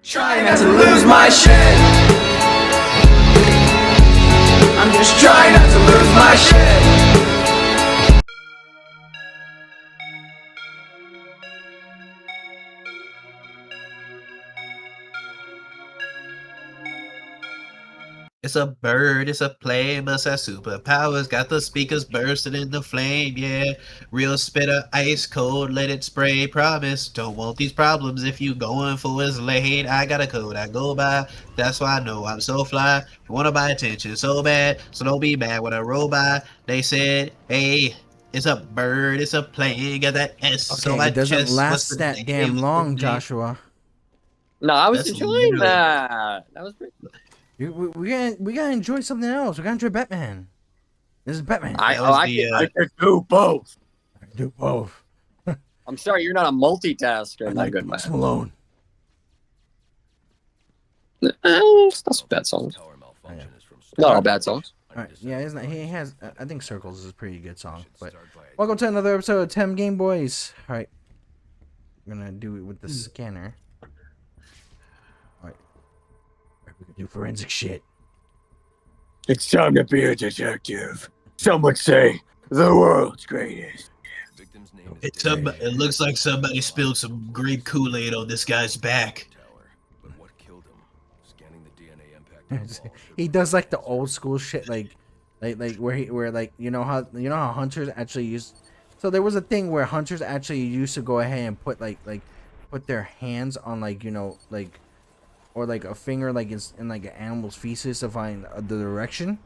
Trying not to lose my shit. I'm just trying not to lose my shit. It's a bird, it's a plane, must have superpowers. Got the speakers bursting into flame, yeah. Real spitter, ice cold, let it spray. Promise, don't want these problems if you going for his lane. I got a code I go by, that's why I know I'm so fly. You wanna buy attention so bad, so don't be mad when I roll by. They said, hey, it's a bird, it's a plane, got that S on my It doesn't chest. What's last the that name damn of the long, name? Joshua. No, I was That's enjoying literally- that. That was pretty. We gotta enjoy something else. We gotta enjoy Batman. This is Batman. I can do both. do both. I'm sorry, you're not a multitasker. Not good, man. Malone. That's bad songs. Not all bad songs. All right. Yeah, isn't it? He has. I think Circles is a pretty good song. But welcome to another episode of TemGameBoyz. All right. I'm gonna do it with the scanner. All right. We can do forensic shit. It's time to be a detective. Some would say the world's greatest. It looks like somebody spilled some grape Kool-Aid on this guy's back. He does like the old school shit, like where like you know how hunters actually used. So there was a thing where hunters actually used to go ahead and put put their hands on or like a finger like in like an animal's feces to find the direction.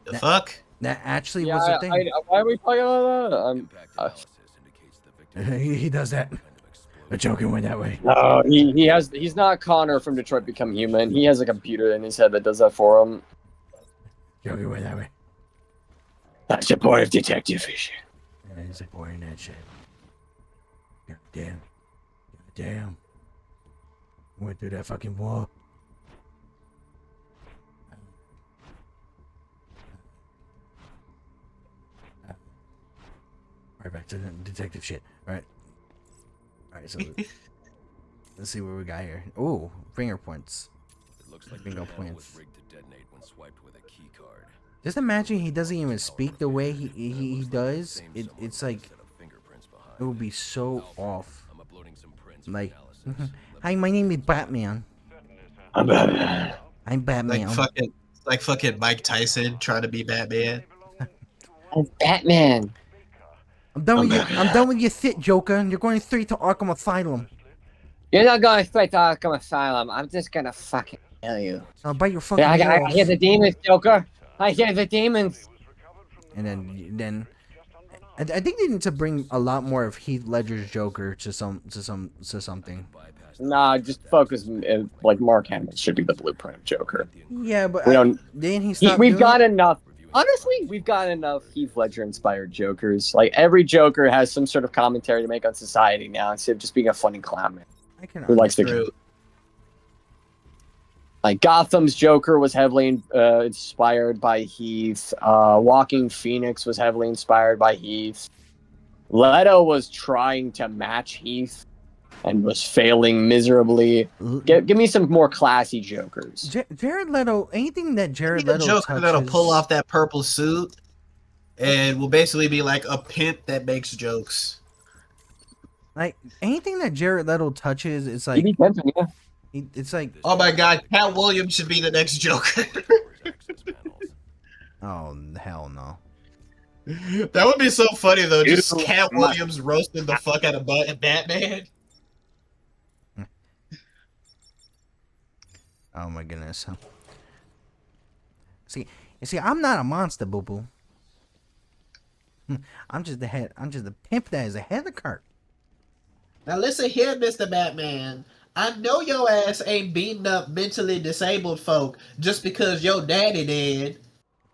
The fuck? That actually was a thing. Why are we talking about that? He does that. The Joker went that way. No, he's not Connor from Detroit Become Human. He has a computer in his head that does that for him. Joker went that way. That's the point of detective vision. And he's like, boy, in that shit. God damn. God damn. Went through that fucking wall. Right back to the detective shit. Alright. Alright, so let's see what we got here. Ooh, fingerprints. It looks like Bingo the panel points. was rigged to detonate when swiped with a key card. Just imagine he doesn't even speak the way he does. It's like it would be so off. I'm uploading some prints Like, for analysis. hi, my name is Batman. I'm Batman. I'm Batman. Like fucking Mike Tyson trying to be Batman. I'm Batman. I'm done with you. I'm done with your shit, Joker. You're going straight to Arkham Asylum. You're not going straight to Arkham Asylum. I'm just gonna fucking kill you. I'll bite your fucking Yeah, ear I off. hear the demons, Joker. I hear the demons. And then I think they need to bring a lot more of Heath Ledger's Joker to something. Nah, just focus. Like Mark Hamill should be the blueprint of Joker. Yeah, but We don't. then he stopped We've doing got it? enough. Honestly, we've got enough Heath Ledger inspired Jokers. Like every Joker has some sort of commentary to make on society now, instead of just being a funny clown man I can who likes to. True. Like Gotham's Joker was heavily inspired by Heath. Walking Phoenix was heavily inspired by Heath. Leto was trying to match Heath and was failing miserably. Give me some more classy Jokers. Jared Leto. Anything that Be Jared the Leto Joker touches, that'll pull off that purple suit and will basically be like a pimp that makes jokes. like anything that Jared Leto touches, it's like Maybe Benson, yeah. it's like Oh my god, Cat Williams should be the next Joker. oh hell no. That would be so funny though, just You- Cat Williams roasting the fuck out of Batman. Oh my goodness. See, I'm not a monster, boo boo. I'm just a pimp that is ahead of the curve. Now listen here, Mr. Batman. I know your ass ain't beating up mentally disabled folk just because your daddy did.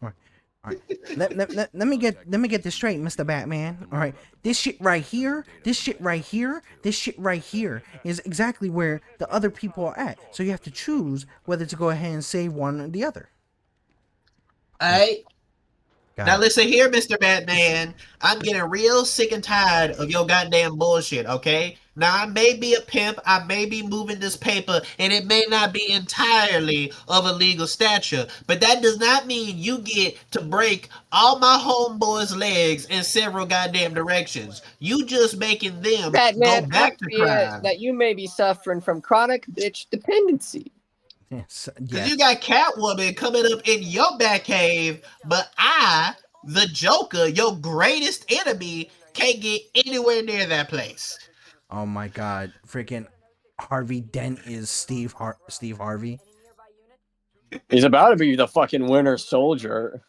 All right. Let me get this straight, Mr. Batman. All right. This shit right here, this shit right here, this shit right here is exactly where the other people are at. So you have to choose whether to go ahead and save one or the other. Alright? Now listen here, Mr. Batman. I'm getting real sick and tired of your goddamn bullshit, okay? Now I may be a pimp, I may be moving this paper, and it may not be entirely of a legal stature, but that does not mean you get to break all my homeboys' legs in several goddamn directions. You just making them go Batman, I back to fear crime. that you may be suffering from chronic bitch dependency. Yes. Because you got Catwoman coming up in your Batcave, but I, the Joker, your greatest enemy, can't get anywhere near that place. Oh my God, freaking Harvey Dent is Steve Harvey. He's about to be the fucking Winter Soldier.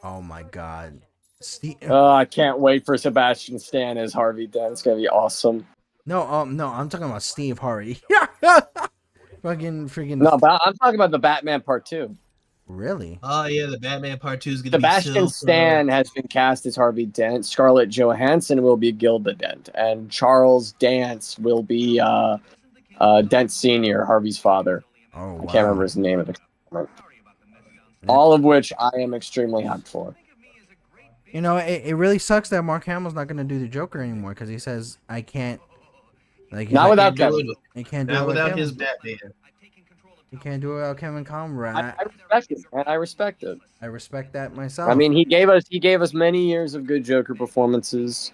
Oh my God, Steve. I can't wait for Sebastian Stan as Harvey Dent. It's gonna be awesome. No, I'm talking about Steve Harvey. Fucking freaking. No, but I'm talking about the Batman Part 2. Really? Oh yeah, the Batman Part 2 is gonna be Sebastian so Stan has been cast as Harvey Dent. Scarlett Johansson will be Gilda Dent, and Charles Dance will be Dent Senior, Harvey's father. Oh I wow. can't remember his name at the moment. All of which I am extremely hyped for. You know, it really sucks that Mark Hamill's not gonna do the Joker anymore because he says I can't. Like he's Not like, without do Kevin. it. he can't do it Not without without his Kevin. Batman. He can't do it without Kevin Conroy. I respect it, man. I respect it. I respect that myself. I mean, he gave us many years of good Joker performances.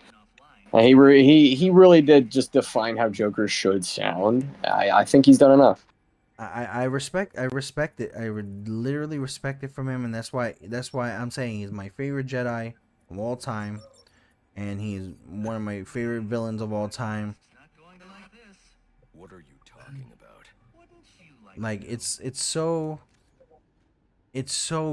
He really did just define how Joker should sound. I think he's done enough. I respect it. I would literally respect it from him, and that's why I'm saying he's my favorite Jedi of all time, and he's one of my favorite villains of all time. What are you talking about? Like it's so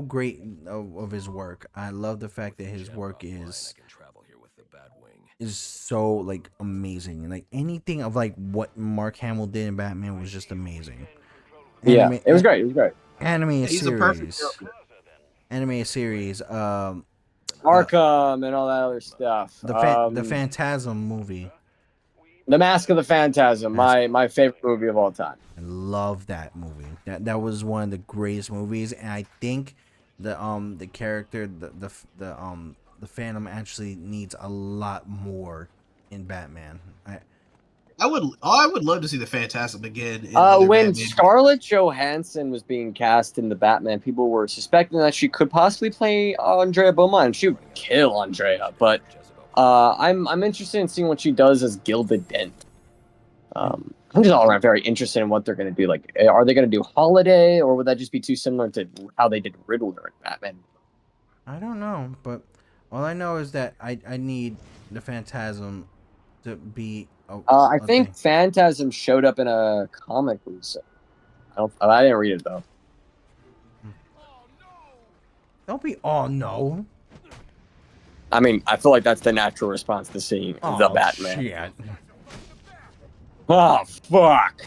great of his work. I love the fact that his work I is can travel here with the Batwing. so like amazing, and like anything of like what Mark Hamill did in Batman was just amazing. Yeah, it was great. It was great. Animated He's a perfect series. Joker. Animated series. Arkham and all that other stuff. The Phantasm movie. The Mask of the Phantasm, my favorite movie of all time. I love that movie. That was one of the greatest movies, and I think the character the Phantom actually needs a lot more in Batman. I would love to see the Phantasm again. In another When Batman. Scarlett Johansson was being cast in the Batman, people were suspecting that she could possibly play Andrea Beaumont. She would kill Andrea, but I'm interested in seeing what she does as Gilda Dent. I'm just all around very interested in what they're going to do. Like, are they going to do Holiday, or would that just be too similar to how they did Riddler in Batman? I don't know, but all I know is that I need the Phantasm to be. I think Phantasm showed up in a comic recently. I didn't read it though. Don't be. Oh no. I mean, I feel like that's the natural response to seeing the Batman. Shit. Oh fuck!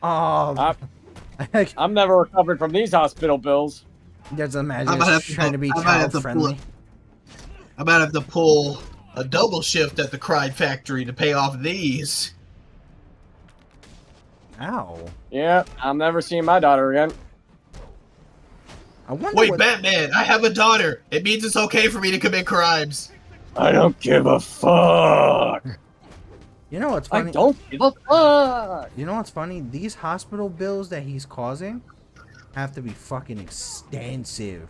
Oh. I'm never recovered from these hospital bills. There's a I magic might have to trying to be I might have child to pull friendly. I might have to pull a double shift at the Crime Factory to pay off these. Ow. Yeah, I'm never seeing my daughter again. I wonder Wait, what... Batman, I have a daughter. It means it's okay for me to commit crimes. I don't give a fuck. You know what's I funny? don't give a fuck. You know what's funny? These hospital bills that he's causing have to be fucking extensive.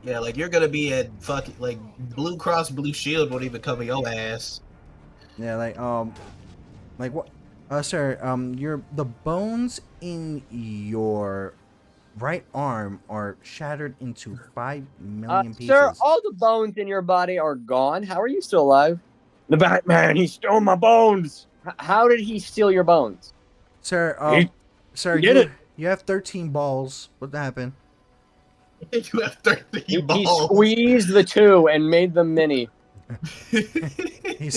Yeah, like you're gonna be at fucking like Blue Cross Blue Shield won't even cover your ass. Yeah, like what? Sir, the bones in your right arm are shattered into 5 million pieces. Sir, all the bones in your body are gone. How are you still alive? The Batman, he stole my bones. How did he steal your bones? Sir, sir, did it. you have 13 balls. What happened? You have 13 He balls. squeezed the two and made them mini. He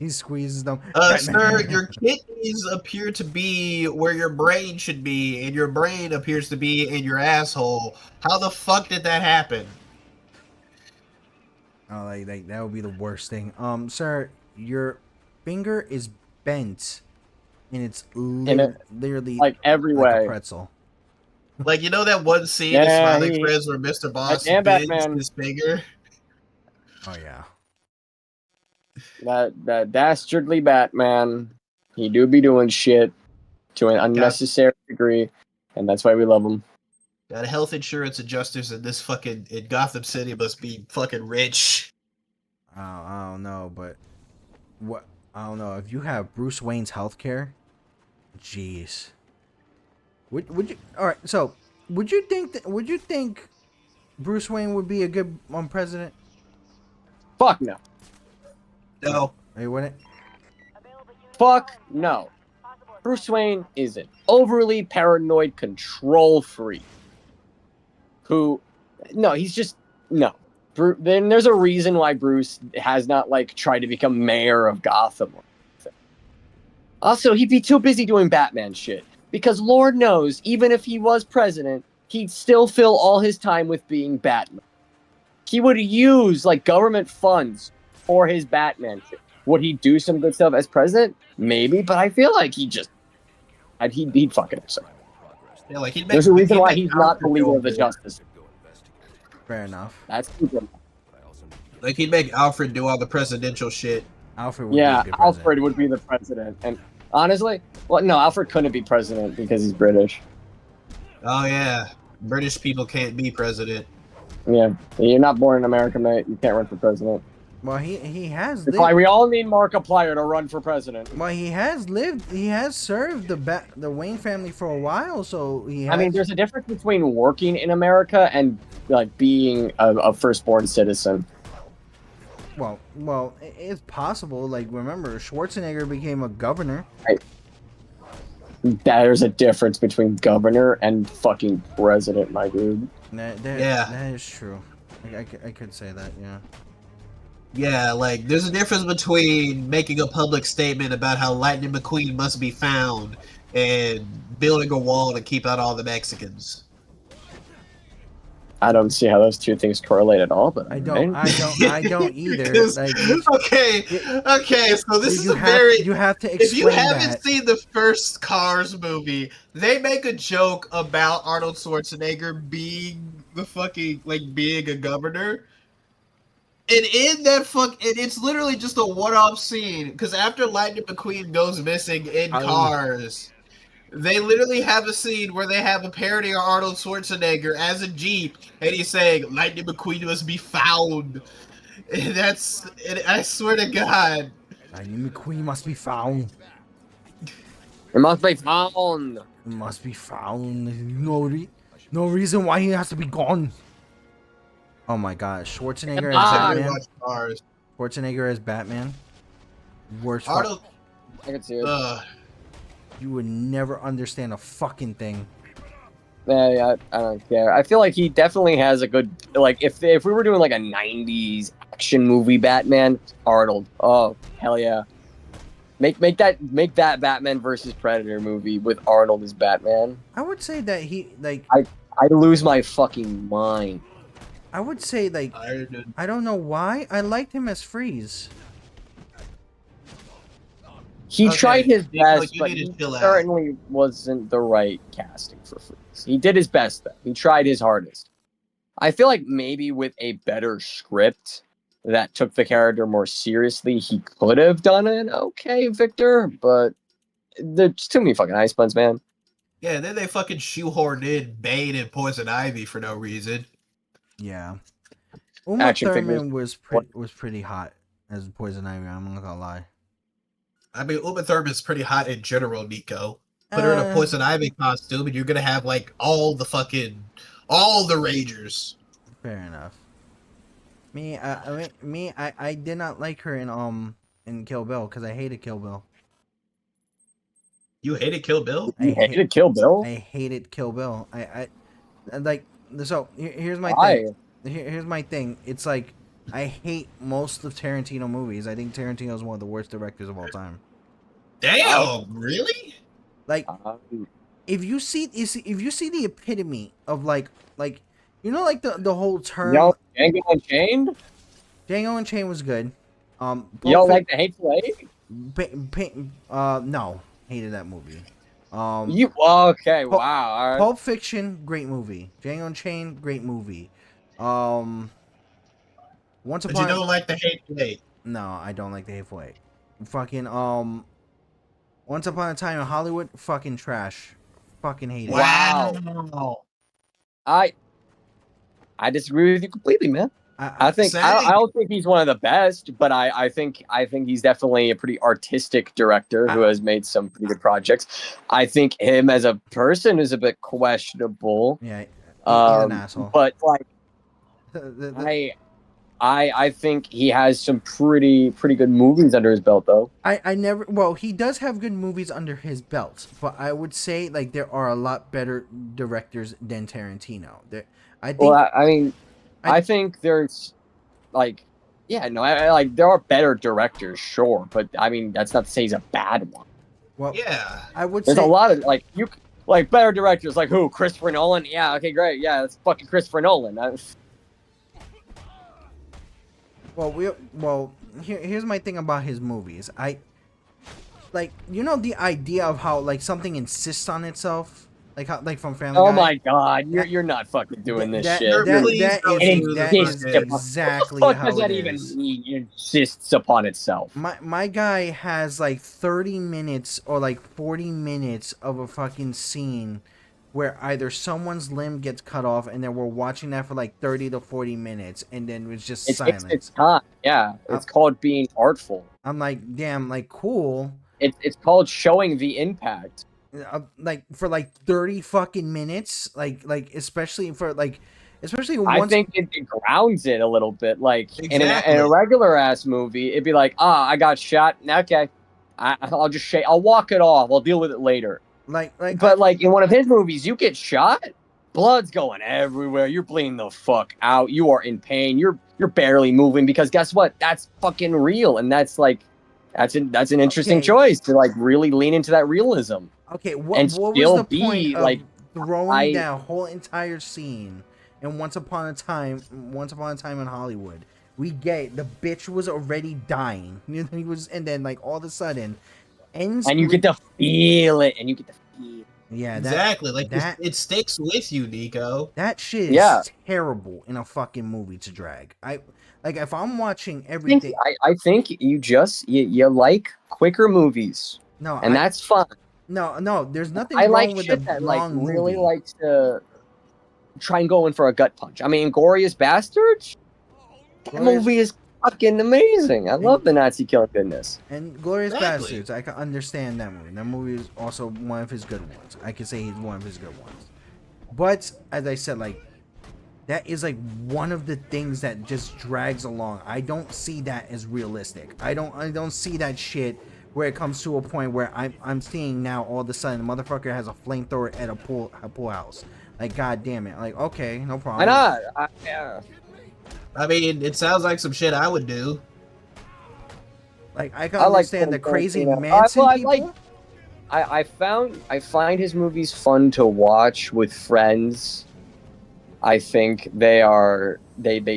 squeezes them. Sir, your kidneys appear to be where your brain should be, and your brain appears to be in your asshole. How the fuck did that happen? Oh, like that would be the worst thing. Sir, your finger is bent, and it's literally like every like way. a pretzel. Like, you know that one scene in Yeah, Smiling Friends where Mr. Boss damn bends Batman. his finger? Oh yeah. That dastardly Batman. He do be doing shit to an unnecessary degree, and that's why we love him. Got health insurance adjusters in this fucking in Gotham City must be fucking rich. I don't know, but what I don't know if you have Bruce Wayne's healthcare. Jeez. Would you? All right. So would you think Bruce Wayne would be a good president? Fuck no. No. He wouldn't. Fuck no. Bruce Wayne is an overly paranoid control freak. Who? No, he's just no. Then there's a reason why Bruce has not like tried to become mayor of Gotham. Also, he'd be too busy doing Batman shit. Because Lord knows, even if he was president, he'd still fill all his time with being Batman. He would use like government funds for his Batman shit. Would he do some good stuff as president? Maybe, but I feel like he'd fucking himself. Yeah, like he'd make, There's a reason he'd why make he's not the Alfred leader go of the more. Justice. Fair enough. That's stupid. Like he'd make Alfred do all the presidential shit. Alfred would be Yeah, a good president. Alfred would be the president. And honestly, well, no, Alfred couldn't be president because he's British. Oh yeah, British people can't be president. Yeah, you're not born in America, mate. You can't run for president. Well, he has That's why lived. we all need Markiplier to run for president. Well, he has lived. He has served the Wayne family for a while, so he. Has, I mean, there's a difference between working in America and like being a firstborn citizen. Well, it's possible. Like, remember, Schwarzenegger became a governor. There's a difference between governor and fucking president, my dude. Yeah. That is true. I could say that. Yeah. Yeah, like there's a difference between making a public statement about how Lightning McQueen must be found and building a wall to keep out all the Mexicans. I don't see how those two things correlate at all, but I don't either. 'Cause- Like, okay, so this is you a have, very. you have to If explain you haven't that. seen the first Cars movie, they make a joke about Arnold Schwarzenegger being the fucking like being a governor. And in that and it's literally just a one-off scene because after Lightning McQueen goes missing in Cars, they literally have a scene where they have a parody of Arnold Schwarzenegger as a Jeep, and he's saying Lightning McQueen must be found. And I swear to God. Lightning McQueen must be found. it must be found. It must be found. No reason why he has to be gone. Oh my God, Schwarzenegger as Ah, Batman. Watch Cars. Schwarzenegger as Batman. Worst. Arnold. I can see it. You would never understand a fucking thing. Yeah, I don't care. I feel like he definitely has a good like if we were doing like a 90s action movie Batman, Arnold. Oh, hell yeah. Make that Batman versus Predator movie with Arnold as Batman. I would say that he like. I'd lose my fucking mind. I would say like. I don't know why I liked him as Freeze. He Okay, tried his Nico, best, you but need to he chill out. certainly wasn't the right casting for Freeze. He did his best, though. He tried his hardest. I feel like maybe with a better script that took the character more seriously, he could have done an okay Victor, but there's too many fucking ice buns, man. Yeah, and then they fucking shoehorned in Bane and Poison Ivy for no reason. Yeah. Uma Action Thurman figures. was pretty hot as Poison Ivy. I'm not gonna lie. I mean, Uma Thurman's pretty hot in general, Nico. Put her in a Poison Ivy costume, and you're gonna have like all the Rangers. Fair enough. I did not like her in Kill Bill because I hated Kill Bill. You hated Kill Bill? You hated Kill Bill? I hated Kill Bill. I like so. Here's my Why? thing. Here's my thing. It's like I hate most of Tarantino movies. I think Tarantino is one of the worst directors of all time. Damn, really? Like if you see the epitome of like you know like the whole term. Django Unchained? Django Unchained was good. You don't like The Hateful Eight? No, hated that movie. You okay? Pulp- Wow. All right. Pulp Fiction, great movie. Django Unchained, great movie. Once But you upon don't like the Hateful Eight. no, I don't like the Hateful Eight. Fucking Once Upon a Time in Hollywood, fucking trash. Fucking hate it. Wow. I disagree with you completely, man. I think I Same. don't think he's one of the best, but I think he's definitely a pretty artistic director who has made some pretty good projects. I think him as a person is a bit questionable. Yeah, he's an asshole. But like The- I think he has some pretty good movies under his belt though. I never. Well, he does have good movies under his belt, but I would say like there are a lot better directors than Tarantino. I think. Well, I think there's like I like there are better directors, sure, but I mean that's not to say he's a bad one. Well, Yeah. I would There's say a lot of like better directors, like who? Christopher Nolan? Yeah, okay, great. Yeah, that's fucking Christopher Nolan. Here's my thing about his movies. I like the idea of how like something insists on itself, like how like from Family Guy. Oh my god, you're not fucking doing this shit. That is exactly what the fuck how does that it even is. mean? It insists upon itself. My guy has like 30 minutes or like 40 minutes of a fucking scene where either someone's limb gets cut off and then we're watching that for like 30 to 40 minutes and then it's just It takes silence. its time. Yeah, it's called being artful. I'm like, damn, like cool. It's called showing the impact. Like for like 30 fucking minutes, like especially once. I think it grounds it a little bit. Like in Exactly. a regular ass movie, it'd be like, I got shot. Okay, I'll just I'll walk it off. I'll deal with it later. But like in one of his movies, you get shot, blood's going everywhere. You're bleeding the fuck out. You are in pain. You're barely moving because guess what? That's fucking real, and that's like that's an interesting choice to like really lean into that realism. Okay, what was the point of throwing that whole entire scene in Once Upon a Time in Hollywood? We get the bitch was already dying. He was, and then like all of a sudden, ends. And you get to feel it, Yeah, exactly. Like it sticks with you, Nico. That shit is terrible in a fucking movie to drag. If I'm watching everything. I think you like quicker movies. No, and that's fun. No, there's nothing I wrong like with shit a that long like really movie. likes to try and go in for a gut punch. I mean, Glorious Bastards. That movie is fucking amazing. I love the Nazi killing goodness. And Glorious Bastards, I can understand that movie. That movie is also one of his good ones. I can say he's one of his good ones. But as I said, like that is like one of the things that just drags along. I don't see that as realistic. I don't see that shit where it comes to a point where I'm seeing now all of a sudden the motherfucker has a flamethrower at a pool house. Like, god damn it. Like, okay, no problem. Why not? Yeah. I mean, it sounds like some shit I would do. Like, I can understand the crazy Manson people. I find his movies fun to watch with friends. I think they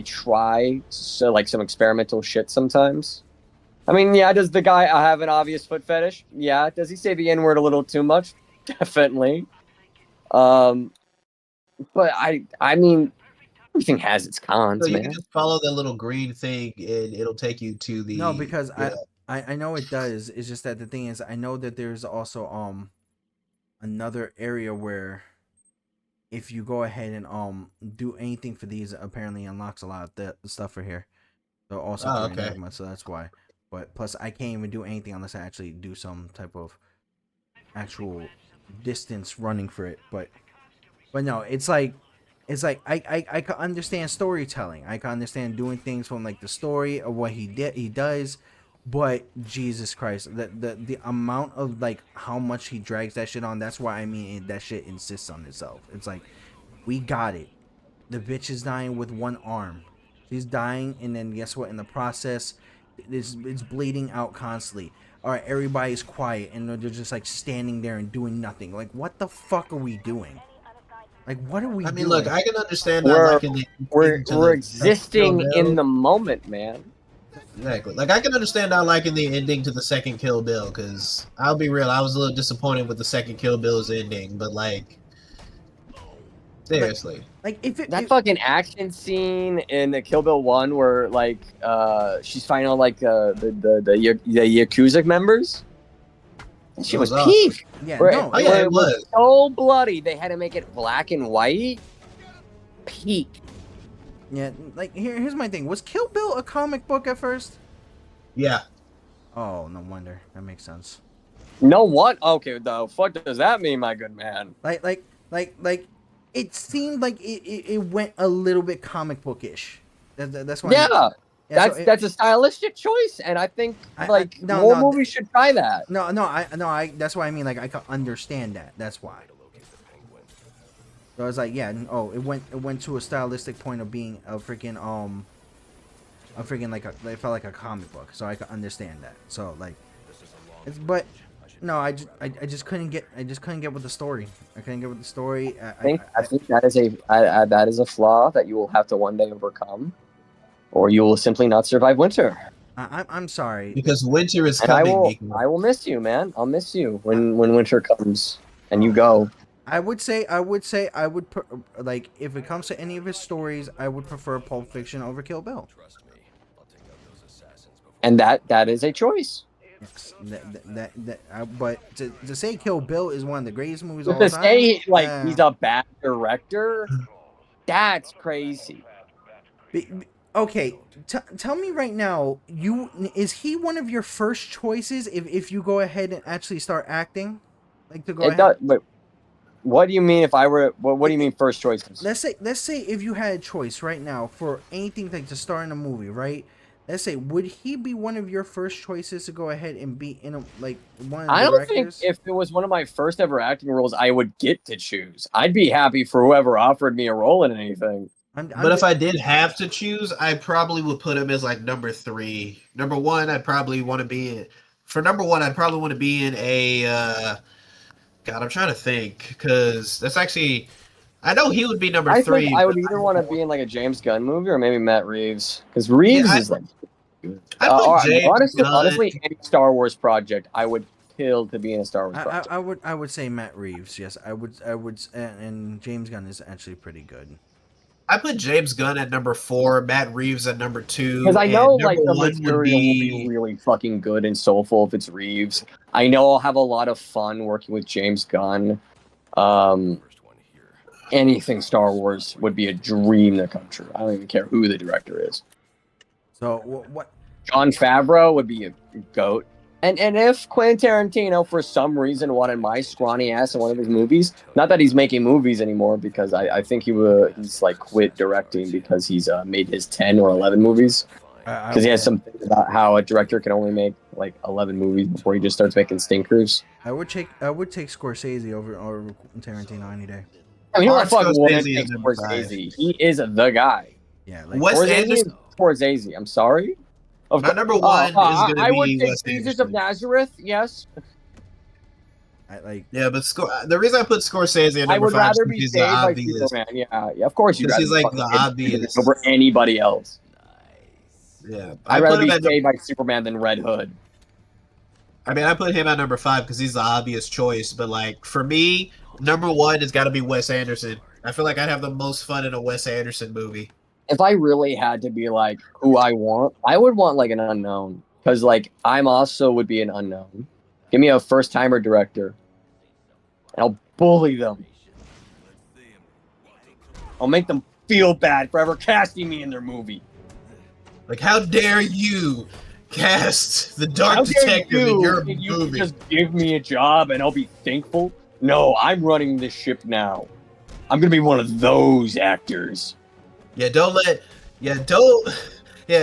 try like some experimental shit sometimes. I mean, yeah, does the guy have an obvious foot fetish? Yeah. Does he say the N-word a little too much? Definitely. But I mean, everything has its cons, So you man. can just follow the little green thing and it'll take you to the... No, because I know it does. It's just that the thing is, I know that there's also another area where if you go ahead and do anything for these, apparently unlocks a lot of the stuff for here. So also okay. So that's why. But plus, I can't even do anything unless I actually do some type of actual distance running for it. But no, it's like I can understand storytelling. I can understand doing things from like the story of what he does. But Jesus Christ, the amount of like how much he drags that shit on. That's why I mean that shit insists on itself. It's like we got it. The bitch is dying with one arm. She's dying, and then guess what? In the process, it's bleeding out constantly. All right, everybody's quiet, and they're just like standing there and doing nothing. Like, what the fuck are we doing? Like, what are we doing? I mean, look, I can understand we're existing in the moment, man. Exactly. Like I can understand not liking the ending to the second Kill Bill because I'll be real, I was a little disappointed with the second Kill Bill's ending, but like seriously, Like if it, That fucking action scene in the Kill Bill 1 where like she's fighting all like the Yakuza members. That shit was That was awesome. peak. yeah, Where, no, Oh, yeah, where it it was was. so bloody they had to make it black and white. Peak. yeah, like here's my thing. Was Kill Bill a comic book at first? Yeah. Oh, no wonder. That makes sense. No what? Okay, the fuck does that mean, my good man? Like, it seemed like it went a little bit comic bookish. That's why. Yeah. Yeah, so That's a stylistic choice, and I think no, more no, movies should try that. no. I. That's why I mean, like, I can understand that. That's why. So I was like, yeah. Oh, it went to a stylistic point of being a freaking like it felt like a comic book. So I could understand that. So like, but no, I just couldn't get with the story. I couldn't get with the story. I think that is a flaw that you will have to one day overcome, or you will simply not survive winter. I'm sorry. Because winter is And coming. I will miss you, man. I'll miss you when winter comes and you go. I would like if it comes to any of his stories, I would prefer Pulp Fiction over Kill Bill. Trust me, I'll take out those assassins before. And that is a choice. Yes, but to say Kill Bill is one of the greatest movies of all To time. say like he's a bad director, that's crazy. Okay, tell me right now, is he one of your first choices if you go ahead and actually start acting, like to go ahead? But what do you mean if I were? What do you mean first choices? Let's say if you had a choice right now for anything like to star in a movie, right? Let's say, would he be one of your first choices to go ahead and be in a like one of the I don't directors? think if it was one of my first ever acting roles, I would get to choose. I'd be happy for whoever offered me a role in anything. But if I did have to choose, I probably would put him as like number 3. Number 1, I'd probably want to be in. For number 1, I'd probably want to be in a. God, I'm trying to think because that's actually. I know he would be number 3. Think I would either want to be in like a James Gunn movie or maybe Matt Reeves, because Reeves is like. Honestly, any Star Wars project, I would kill to be in a Star Wars project. I would say Matt Reeves. Yes, I would, and James Gunn is actually pretty good. I put James Gunn at number 4, Matt Reeves at number 2. Because I know like the one material will be really fucking good and soulful if it's Reeves. I know I'll have a lot of fun working with James Gunn. Anything Star Wars would be a dream to come true. I don't even care who the director is. So what? Jon Favreau would be a goat. And if Quentin Tarantino, for some reason, wanted my scrawny ass in one of his movies, not that he's making movies anymore, because I think he's like quit directing because he's made his 10 or 11 movies. Because he has something about how a director can only make like 11 movies before he just starts making stinkers. I would take Scorsese over Tarantino any day. I mean, you know what? Scorsese is number 5. Scorsese. He is the guy. Yeah, like Wes Anderson. Scorsese. I'm sorry. My number 1 is going to be I would take Wes Jesus Anderson. of Nazareth. Yes. Yeah, but the reason I put Scorsese at number 5 I would rather is be he's saved the by obvious. Superman. Yeah, of course. Because he's like the obvious over anybody else. Yeah, I'd rather be saved by Superman than Red Hood. I mean, I put him at number 5 because he's the obvious choice. But like for me, number 1 has got to be Wes Anderson. I feel like I'd have the most fun in a Wes Anderson movie. If I really had to be like who I would want like an unknown, because like I'm also would be an unknown. Give me a first timer director, and I'll bully them. I'll make them feel bad for ever casting me in their movie. Like, how dare you cast the Dark Detective in your movie? You just give me a job and I'll be thankful. No, I'm running this ship now. I'm gonna be one of those actors. Yeah,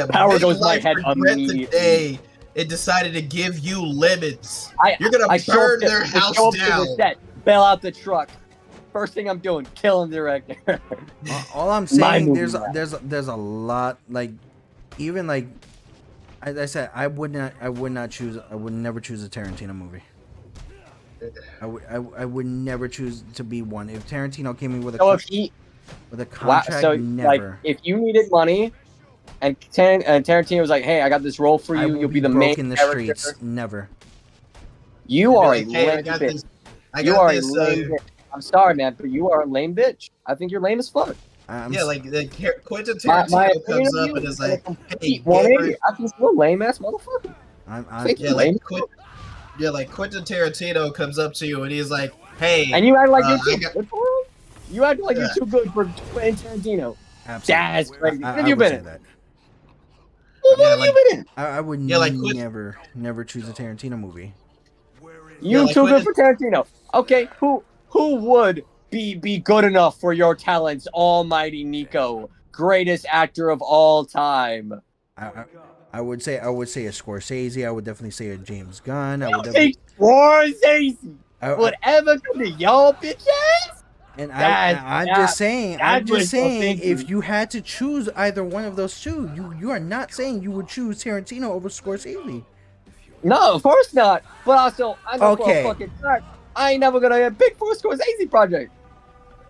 Power goes my head immediately. The day it decided to give you lemons. You're gonna burn their house down. To the set, bail out the truck. First thing I'm doing, killing the director. All I'm saying, there's a lot, like, even like as I said, I would never choose a Tarantino movie. I would never choose to be one. If Tarantino came in with a contract, like, if you needed money and Tarantino was like, "Hey, I got this role for I you. will You'll be be the broke main in the character." streets. Never. You Be are like, a hey, I lame got bitch. this. I You got are a this. lame bitch. I'm sorry, man, but you are a lame bitch. I think you're lame as fuck. Yeah, like Quentin My Tarantino opinion comes of up you and is is like a like, "Hey, complete gamer." 180. I think you're a lame ass motherfucker. I I'm think Yeah, you're lame. like Quentin Tarantino comes up to you and he's like, "Hey, And you act like you're I too got." good for him? You act like you're Yeah, too good for Quentin Tarantino. absolutely. That's crazy. What have I you would been say in? that. What yeah, have like you been in? I would yeah, like never choose a Tarantino movie. yeah, You like too good Quentin. for Tarantino. Okay, who would be good enough for your talents, Almighty Nikko, greatest actor of all time? I, I, I would say a Scorsese. I would definitely say a James Gunn. I You would definitely. think Scorsese I, would ever come to y'all bitch ass? and That's I'm that, just saying. I'm that's just wishful saying. If thinking. you had to choose either one of those two, you are not saying you would choose Tarantino over Scorsese. No, of course not. But also, I know for a Okay. fucking fact, I ain't never gonna get picked for a Scorsese project.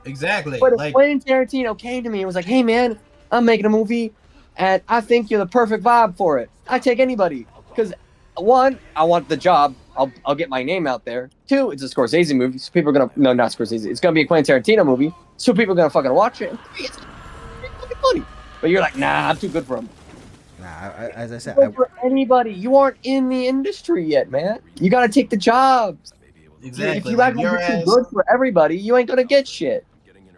Exactly. But if Like, Quentin Tarantino came to me and was like, "Hey man, I'm making a movie, and I think you're the perfect vibe for it," I take anybody. Because one, I want the job. I'll get my name out there. Two, it's a Scorsese movie, so people are gonna no, not Scorsese. It's gonna be a Quentin Tarantino movie, so people are gonna fucking watch it. And three, it's gonna be fucking funny. But you're like, nah, I'm too good for him. Nah, as I said, Good for anybody. You aren't in the industry yet, man. You gotta take the jobs. If exactly. you Like act like your you're too ass. good for everybody, you ain't gonna get shit.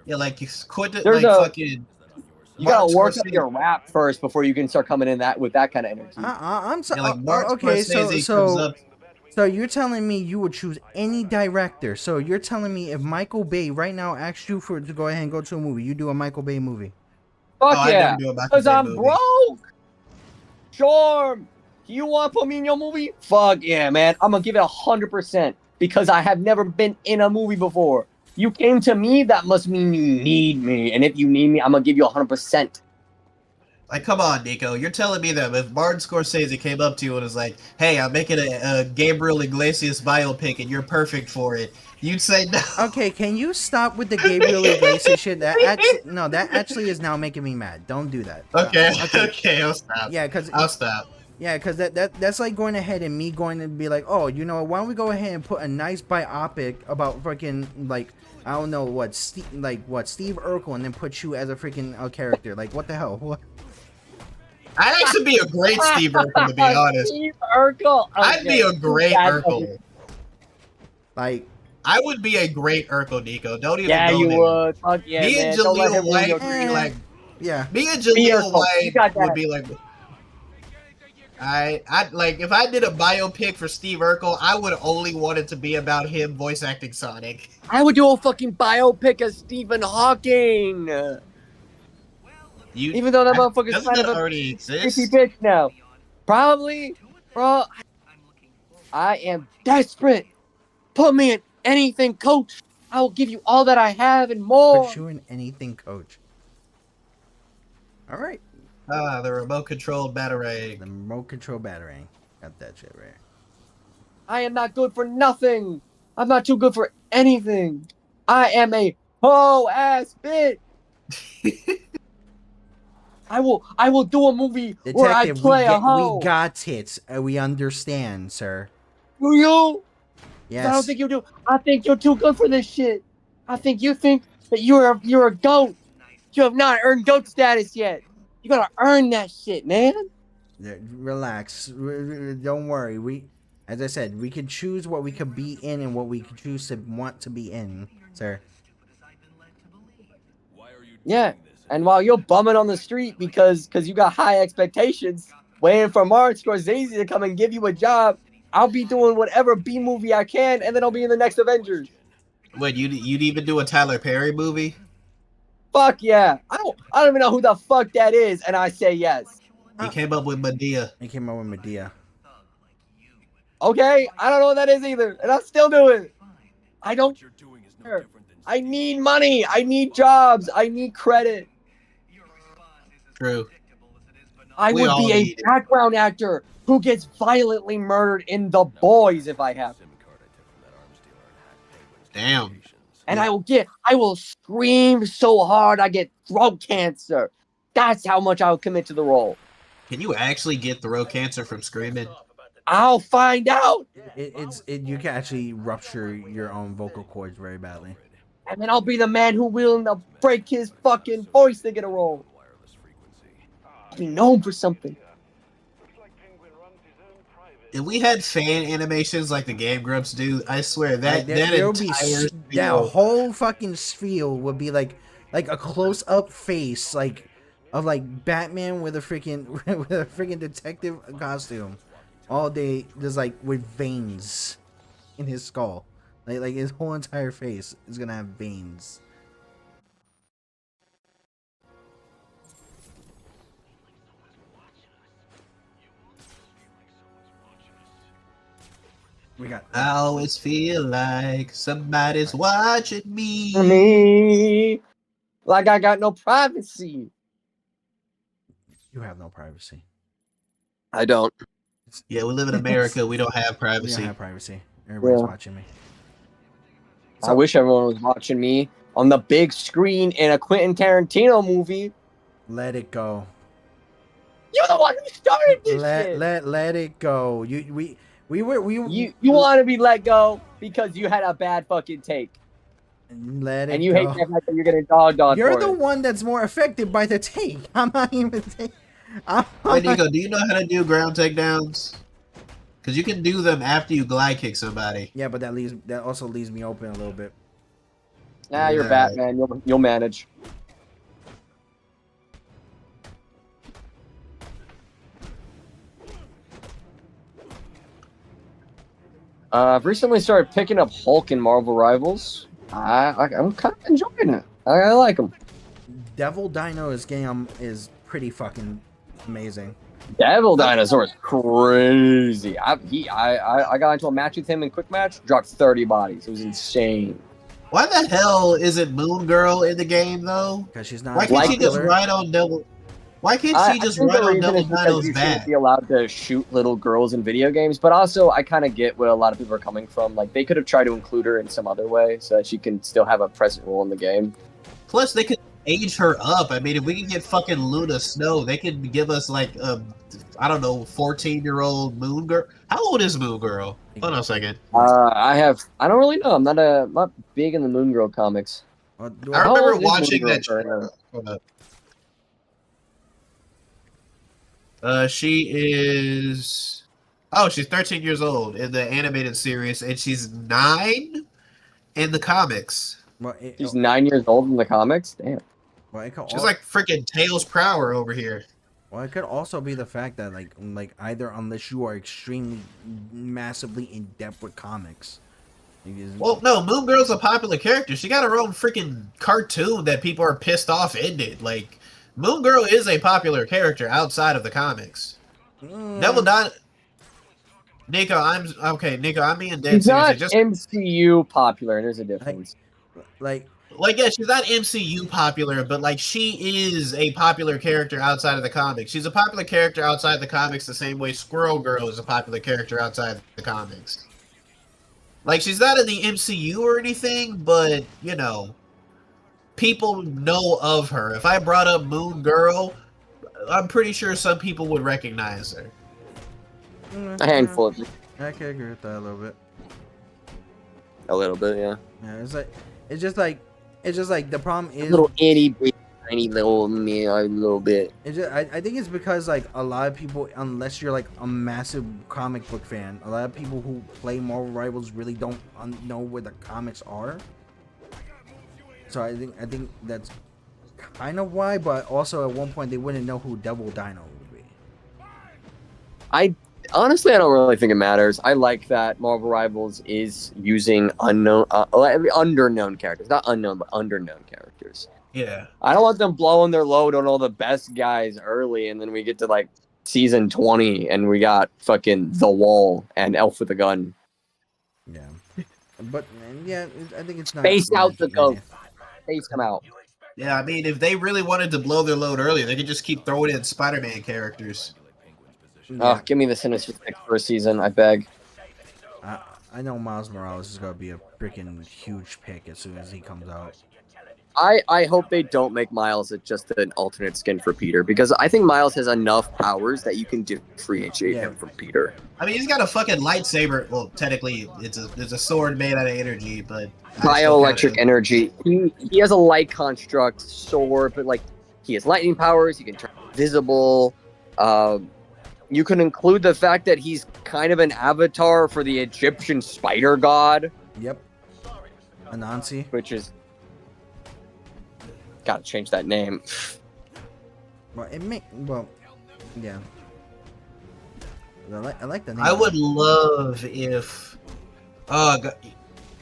Yeah, like Quentin, There's like a fucking You gotta Martin work up Scorsese. your rap first before you can start coming in that with that kind of energy. I'm so Yeah, like Martin okay. So Scorsese comes up. so you're telling me you would choose any director? So you're telling me if Michael Bay right now asked you to go ahead and go to a movie, you do a Michael Bay movie? Oh, Fuck I never yeah, do a Michael cause Bay I'm movie. broke. Sure, you want to put me in your movie? Fuck yeah, man. I'm gonna give it 100% because I have never been in a movie before. You came to me, that must mean you need me, and if you need me, I'm gonna give you 100%. Like, come on, Nico. You're telling me that if Martin Scorsese came up to you and was like, "Hey, I'm making a Gabriel Iglesias biopic and you're perfect for it," you'd say no. Okay, can you stop with the Gabriel Iglesias shit? That actually is now making me mad. Don't do that. Okay, Okay, okay, I'll stop. yeah, cause I'll stop. that's like going ahead and me going to be like, oh, you know, why don't we go ahead and put a nice biopic about freaking like I don't know what Steve Urkel and then put you as a freaking character. Like what the hell? What? I'd actually be a great Steve Urkel, to be honest. Steve Urkel. I'd be a great Urkel. Like I would be a great Urkel, Nico. Don't even Yeah, go you there. would. Fuck yeah, Me and man. Don't let Jaleel him ruin your White would be dream. like. yeah. Me and Be Jaleel Urkel. You White got that. would be like. I'd like if I did a biopic for Steve Urkel, I would only want it to be about him voice acting Sonic. I would do a fucking biopic of Stephen Hawking. Even though that motherfucker's Doesn't kind of that a already creepy exist? bitch now. Probably, bro. I am desperate. Put me in anything, coach. I will give you all that I have and more. Put you in anything, coach. All right. Ah, the remote controlled batarang. The remote control battery. Got that shit right. I am not good for nothing. I'm not too good for anything. I am a hoe ass bitch. I will do a movie where I Detective, play a hoe. we got it. We understand, sir. Do you? Yes. I don't think you do. I think you're too good for this shit. I think you think that you're a goat. You have not earned goat status yet. You gotta earn that shit, man. Relax. Don't worry. As I said, we can choose what we could be in and what we can choose to want to be in, sir. Yeah. And while you're bumming on the street because you got high expectations, waiting for Martin Scorsese to come and give you a job, I'll be doing whatever B movie I can, and then I'll be in the next Avengers. Wait, you'd even do a Tyler Perry movie? Fuck yeah. I don't even know who the fuck that is, and I say yes. He came up with Medea. He came up with Medea. Okay, I don't know what that is either, and I'll still do it. I don't care. I need money. I need jobs. I need credit. True. I We would all be a need it. background actor who gets violently murdered in The Boys if I have to. Damn. And I will scream so hard I get throat cancer. That's how much I would commit to the role. Can you actually get throat cancer from screaming? I'll find out. You can actually rupture your own vocal cords very badly. And then I'll be the man who willing to break his fucking voice to get a role. I'll be known for something. If we had fan animations like the Game Grumps do, I swear that There would be entire that spiel- whole fucking spiel would be like a close up face of like Batman with a freaking detective costume all day, just like with veins in his skull. Like his whole entire face is gonna have veins. We got. I always feel like somebody's watching me. Me. Like I got no privacy. You have no privacy. I don't. Yeah, we live in America. We don't have We privacy. don't have privacy. Everybody's Yeah. watching me. I wish everyone was watching me on the big screen in a Quentin Tarantino movie. Let it go. You're the one who started this shit. Let it go. We You want to be let go because you had a bad fucking take. let it And you go. hate the fact that you're getting dogged on You're for the it. one that's more affected by the take. I'm not even. Wait, Nico, do you know how to do ground takedowns? Because you can do them after you glide kick somebody. Yeah, but that also leaves me open a little bit. Nah, you're Yeah. Batman. You'll manage. I've recently started picking up Hulk in Marvel Rivals. I'm kind of enjoying it. I like him. Devil Dino is pretty fucking amazing. Devil Dinosaur is crazy. I got into a match with him in quick match, dropped 30 bodies. It was insane. Why the hell isn't Moon Girl in the game though? Because she's not. Why can't she just popular. ride on Devil? Why can't I she just think ride the on reason Devil is because Dino's you back? shouldn't be allowed to shoot little girls in video games, but also I kind of get where a lot of people are coming from. Like they could have tried to include her in some other way so that she can still have a present role in the game. Plus, they could age her up. I mean, if we can get fucking Luna Snow, they could give us like a, I don't know, 14-year-old Moon Girl. How old is Moon Girl? Hold on a second. I don't really know. I'm not big in the Moon Girl comics. I How remember old is watching Moon that. Girl right now? Hold up. She is. Oh, she's 13 years old in the animated series, and she's 9 in the comics. Well, She's 9 years old in the comics. Damn. She's like freaking Tails Prower over here. Well, it could also be the fact that like either unless you are extremely massively in depth with comics. Well, no, Moon Girl's a popular character. She got her own freaking cartoon that people are pissed off ended. Like, Moon Girl is a popular character outside of the comics. Devil Dino. Nico, Nico, I'm being dead She's not serious. MCU popular, and there's a difference. like Yeah, she's not MCU popular, but like she is a popular character outside of the comics. She's a popular character outside the comics the same way Squirrel Girl is a popular character outside the comics. Like, she's not in the MCU or anything, but, you know, people know of her. If I brought up Moon Girl, I'm pretty sure some people would recognize her. A handful of them. I can agree with that a little bit. A little bit, yeah. Yeah, it's just like the problem is Little itty bitty tiny little me a little bit. I think it's because like a lot of people, unless you're like a massive comic book fan, a lot of people who play Marvel Rivals really don't know where the comics are. So I think that's kind of why. But also at one point they wouldn't know who Devil Dino would be. Honestly, I don't really think it matters. I like that Marvel Rivals is using underknown characters. Not unknown, but underknown characters. Yeah. I don't want them blowing their load on all the best guys early, and then we get to, like, season 20, and we got fucking The Wall and Elf with a Gun. Yeah. But, yeah, I think it's not... Space out the goat. Space them out. Yeah, I mean, if they really wanted to blow their load early, they could just keep throwing in Spider-Man characters. Oh, give me the Sinister Six for a season, I beg. I know Miles Morales is going to be a freaking huge pick as soon as he comes out. I hope they don't make Miles just an alternate skin for Peter, because I think Miles has enough powers that you can differentiate him from Peter. I mean, he's got a fucking lightsaber. Well, technically, it's a sword made out of energy, but Bioelectric energy. He has a light construct sword, but like he has lightning powers. He can turn invisible. You can include the fact that he's kind of an avatar for the Egyptian spider god. Yep. Anansi. Which is gotta change that name. Well, yeah. I like the name. I would love if.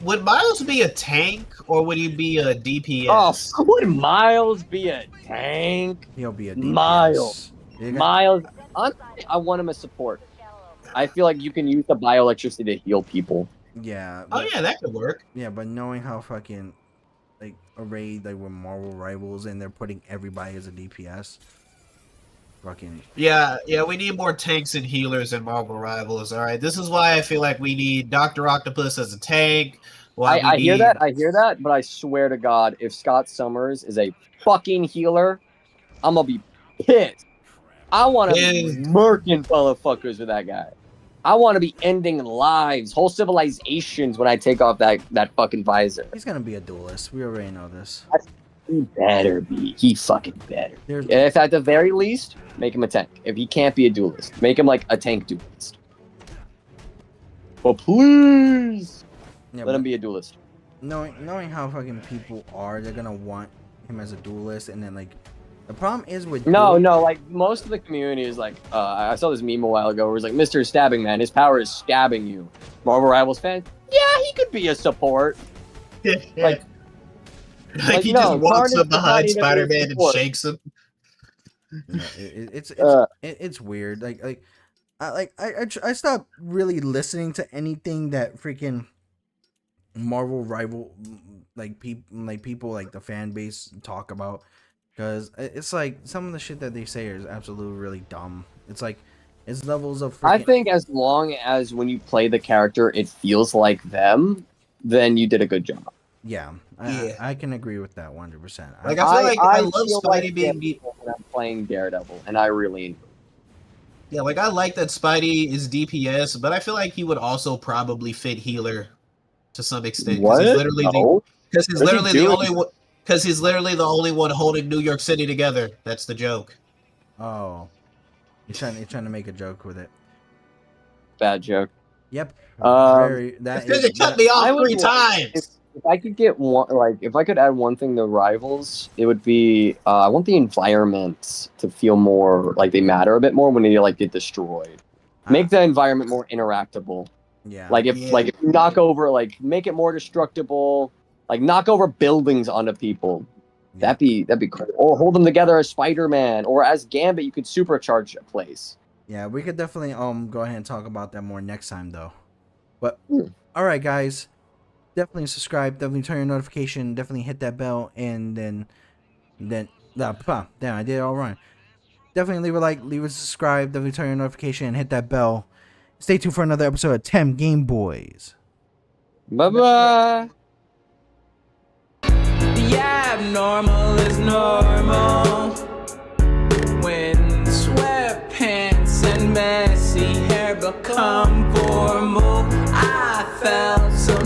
Would Miles be a tank or would he be a DPS? Oh, would Miles be a tank? He'll be a DPS. Miles. Honestly, I want him as support. I feel like you can use the bioelectricity to heal people. Yeah. Oh yeah, that could work. Yeah, but knowing how fucking like arrayed like with Marvel Rivals and they're putting everybody as a DPS. Fucking Yeah, we need more tanks and healers in Marvel Rivals. All right, this is why I feel like we need Dr. Octopus as a tank. I hear that, but I swear to God, if Scott Summers is a fucking healer, I'm gonna be pissed. I want to be murking motherfuckers with that guy. I want to be ending lives, whole civilizations when I take off that fucking visor. He's gonna be a duelist. We already know this. He better be. He fucking better. If at the very least, make him a tank. If he can't be a duelist, make him like a tank duelist. But please, let him be a duelist. Knowing how fucking people are, they're gonna want him as a duelist, and then like the problem is with no, like most of the community is like, I saw this meme a while ago where it's like, Mr. Stabbing Man, his power is stabbing you. Marvel Rivals fan, yeah, he could be a support. Like he just walks up behind Spider-Man and shakes him. Yeah, it's weird. I stopped really listening to anything that freaking Marvel Rival people like the fan base talk about, because it's like some of the shit that they say is absolutely really dumb. It's like it's levels of I think as long as when you play the character it feels like them, then you did a good job. Yeah, I can agree with that 100%. Like I feel like I love Spidey being when I'm playing Daredevil, and I really like I like that Spidey is DPS, but I feel like he would also probably fit healer to some extent. What? Because he's literally the only one. Because he's literally the only one holding New York City together. That's the joke. Oh, you're trying to make a joke with it. Bad joke. Yep. It cut me off 3 times. If I could get one, if I could add one thing to Rivals, it would be I want the environments to feel more like they matter a bit more when they get destroyed. Make the environment more interactable. Yeah. If you knock over, make it more destructible. Knock over buildings onto people. Yeah. That'd be cool. Or hold them together as Spider-Man, or as Gambit, you could supercharge a place. Yeah, we could definitely go ahead and talk about that more next time though. But all right, guys. Definitely subscribe, definitely turn your notification, definitely hit that bell, and then damn, I did it all wrong. Definitely leave a like, leave a subscribe, definitely turn your notification and hit that bell. Stay tuned for another episode of TemGameBoyz. Bye-bye. The abnormal is normal when sweatpants and messy hair become formal. I felt so